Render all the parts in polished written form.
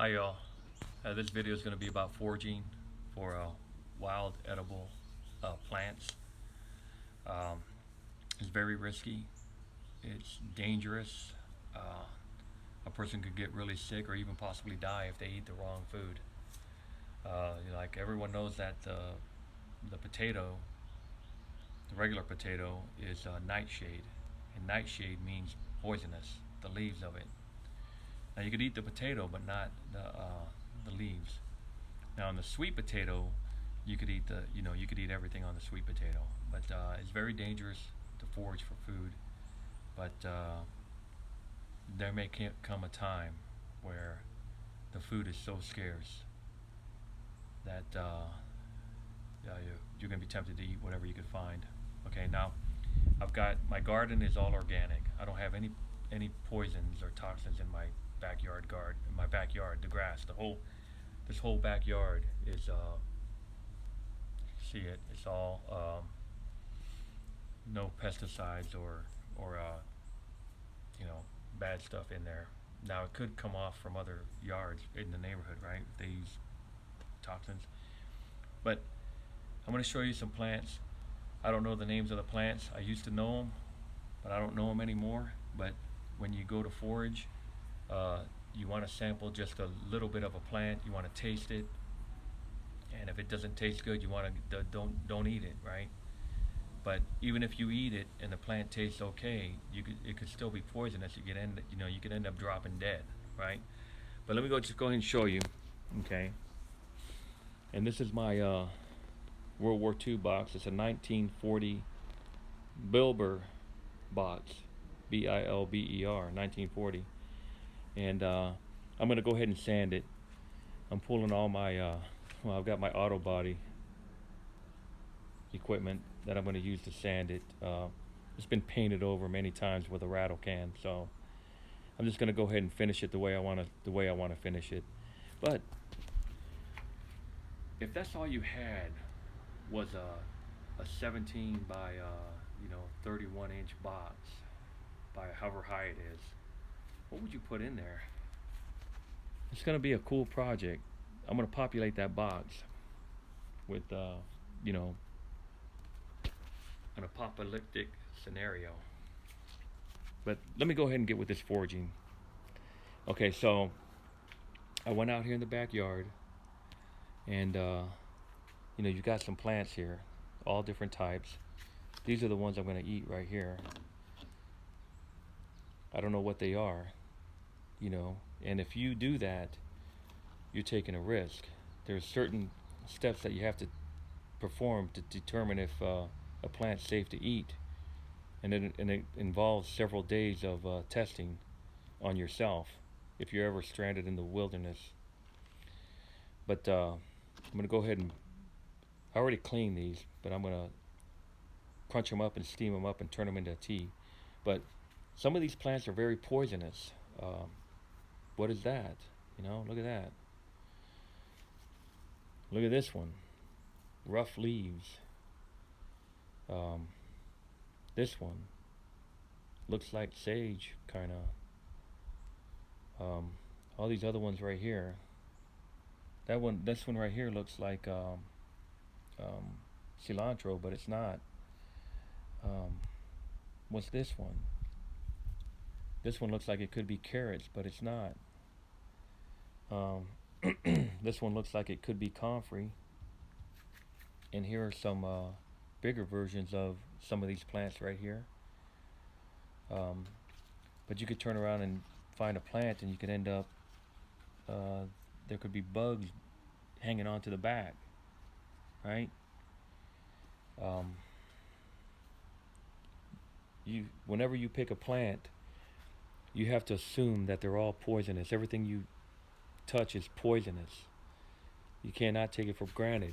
Hi y'all. This video is going to be about foraging for wild edible plants. Um, it's very risky. It's dangerous. Uh, a person could get really sick or even possibly die if they eat the wrong food. Like everyone knows that the potato, the regular potato, is nightshade, and nightshade means poisonous. The leaves of it. Now you could eat the potato, but not the leaves. Now, on the sweet potato, you could eat everything on the sweet potato, but it's very dangerous to forage for food. But there may come a time where the food is so scarce that you're going to be tempted to eat whatever you could find. Okay, now I've got my garden is all organic. I don't have any poisons or toxins in my backyard, the grass, this whole backyard is see it. It's all no pesticides or you know bad stuff in there. Now it could come off from other yards in the neighborhood, right? If they use toxins. But I'm going to show you some plants. I don't know the names of the plants. I used to know them, but I don't know them anymore. But when you go to forage, uh, you want to sample just a little bit of a plant. You want to taste it, and if it doesn't taste good, you want to don't eat it, right? But even if you eat it and the plant tastes okay, it could still be poisonous. You could end up dropping dead, right? But let me just go ahead and show you, okay? And this is my World War II box. It's a 1940 Bilber box, Bilber, 1940, and I'm gonna go ahead and sand it. I'm pulling all my I've got my auto body equipment that I'm going to use to sand it. It's been painted over many times with a rattle can, so I'm just going to go ahead and finish it the way I want to finish it. But if that's all you had was a 17 by 31-inch box by however high it is, what would you put in there? It's going to be a cool project. I'm going to populate that box with you know an apocalyptic scenario. But let me go ahead and get with this foraging. Okay, so I went out here in the backyard, and you got some plants here, all different types. These are the ones I'm going to eat right here. I don't know what they are, and if you do that, you're taking a risk. There's certain steps that you have to perform to determine if a plant's safe to eat, and it involves several days of testing on yourself if you're ever stranded in the wilderness. But I'm going to go ahead and I already cleaned these, but I'm going to crunch them up and steam them up and turn them into tea. But some of these plants are very poisonous. What is that? Look at that. Look at this one. Rough leaves. Um, this one looks like sage, kind of. All these other ones right here. This one right here looks like cilantro, but it's not. What's this one? This one looks like it could be carrots, but it's not. Um, this one looks like it could be comfrey. And here are some bigger versions of some of these plants right here. Um, but you could turn around and find a plant, and you could end up there could be bugs hanging onto the back, right? Um, whenever you pick a plant, you have to assume that they're all poisonous. Everything you touch is poisonous. You cannot take it for granted.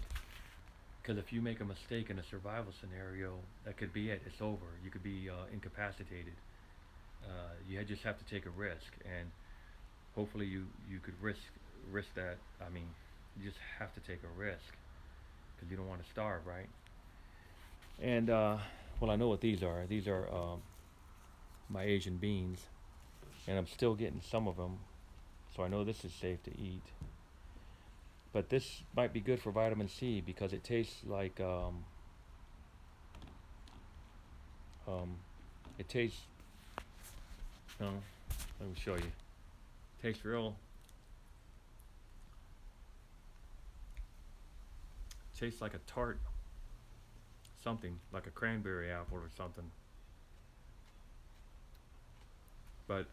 Because if you make a mistake in a survival scenario, that could be it. It's over. You could be incapacitated. You just have to take a risk, and hopefully you could risk that. I mean, you just have to take a risk because you don't want to starve, right? And well, I know what these are. These are my Asian beans, and I'm still getting some of them. So I know this is safe to eat. But this might be good for vitamin C because it tastes like um, it tastes. No, let me show you. Tastes real. Tastes like a tart, something like a cranberry apple or something. But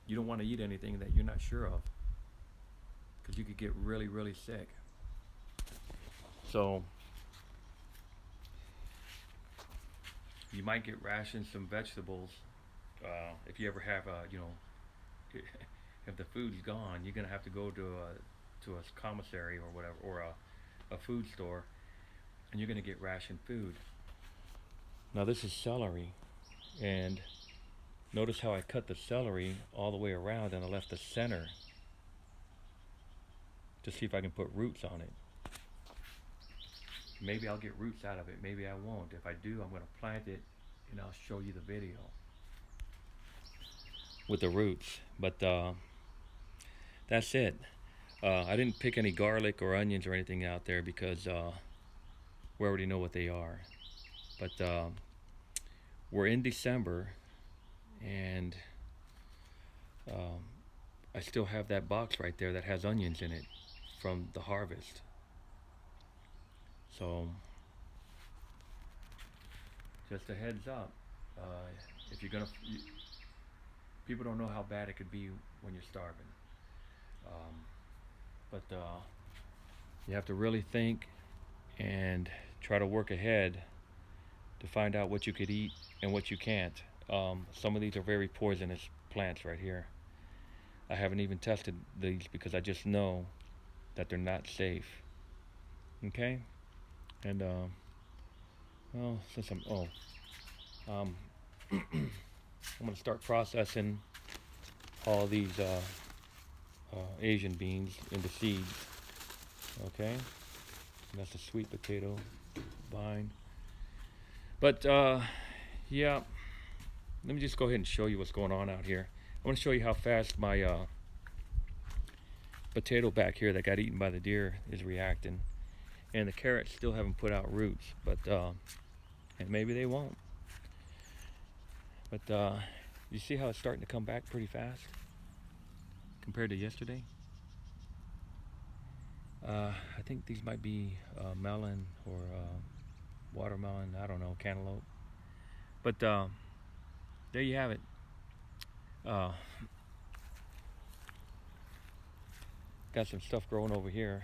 you don't want to eat anything that you're not sure of because you could get really, really sick. So you might get rationed some vegetables if you ever have if the food's gone, you're gonna have to go to a commissary or whatever or a food store, and you're gonna get rationed food. Now this is celery, and notice how I cut the celery all the way around and I left the center to see if I can put roots on it. Maybe I'll get roots out of it, maybe I won't. If I do, I'm gonna plant it and I'll show you the video with the roots. But that's it. I didn't pick any garlic or onions or anything out there because we already know what they are. But we're in December, and um, I still have that box right there that has onions in it from the harvest. So just a heads up, if you're gonna, people don't know how bad it could be when you're starving. Um, but you have to really think and try to work ahead to find out what you could eat and what you can't. Some of these are very poisonous plants right here. I haven't even tested these because I just know that they're not safe. Okay? And well, since um, I'm gonna start processing all these Asian beans into seeds. Okay? And that's a sweet potato vine. But yeah, let me just go ahead and show you what's going on out here. I want to show you how fast my potato back here that got eaten by the deer is reacting. And the carrots still haven't put out roots, but and maybe they won't. But you see how it's starting to come back pretty fast compared to yesterday? I think these might be melon or watermelon, I don't know, cantaloupe. But there you have it. Uh, got some stuff growing over here.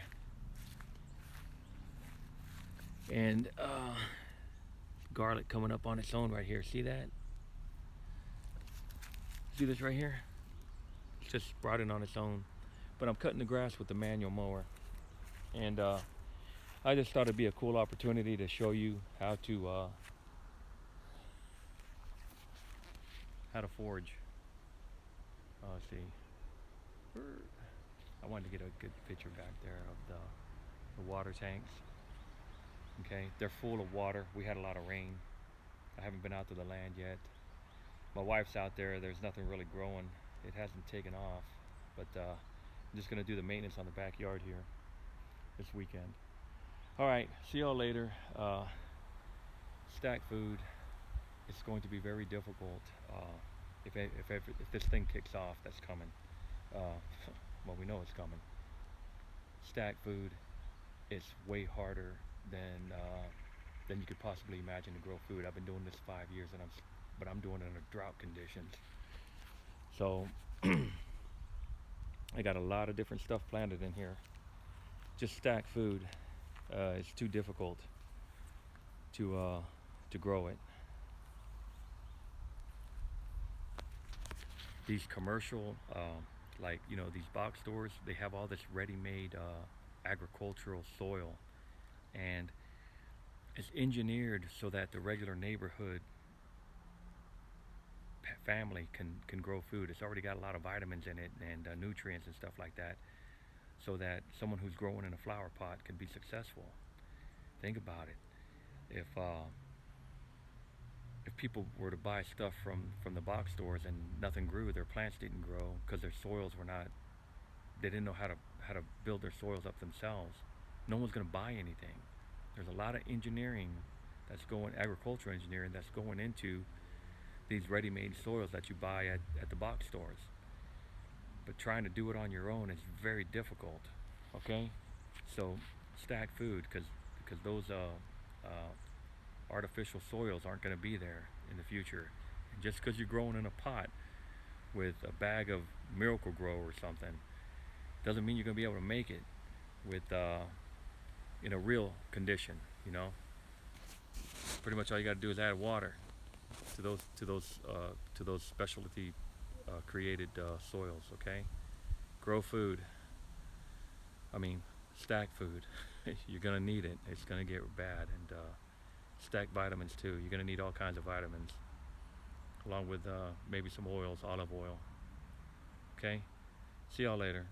And garlic coming up on its own right here. See that? See this right here? It's just sprouting on its own. But I'm cutting the grass with the manual mower. And I just thought it'd be a cool opportunity to show you how to forage. Let's see. I wanted to get a good picture back there of the water tanks. Okay, they're full of water. We had a lot of rain. I haven't been out to the land yet. My wife's out there. There's nothing really growing. It hasn't taken off. But I'm just gonna do the maintenance on the backyard here this weekend. All right, see y'all later. Stack food. It's going to be very difficult if this thing kicks off. That's coming. Well, we know it's coming. Stack food is way harder than you could possibly imagine to grow food. I've been doing this 5 years, but I'm doing it under drought conditions. So I got a lot of different stuff planted in here. Just stack food. It's too difficult to grow it. These commercial, like these box stores, they have all this ready-made agricultural soil, and it's engineered so that the regular neighborhood family can grow food. It's already got a lot of vitamins in it and nutrients and stuff like that, so that someone who's growing in a flower pot can be successful. Think about it. If if people were to buy stuff from the box stores and nothing grew, their plants didn't grow because their soils were not. They didn't know how to build their soils up themselves. No one's going to buy anything. There's a lot of engineering that's going, agricultural engineering that's going into these ready-made soils that you buy at the box stores. But trying to do it on your own is very difficult. Okay, so stack food because those artificial soils aren't going to be there in the future. And just because you're growing in a pot with a bag of Miracle Grow or something doesn't mean you're going to be able to make it with in a real condition. You know, pretty much all you got to do is add water to those specialty created soils. Okay, grow food. I mean, stack food. You're gonna need it. It's gonna get bad, and stack vitamins too. You're gonna need all kinds of vitamins, along with maybe some oils, olive oil. Okay. See y'all later.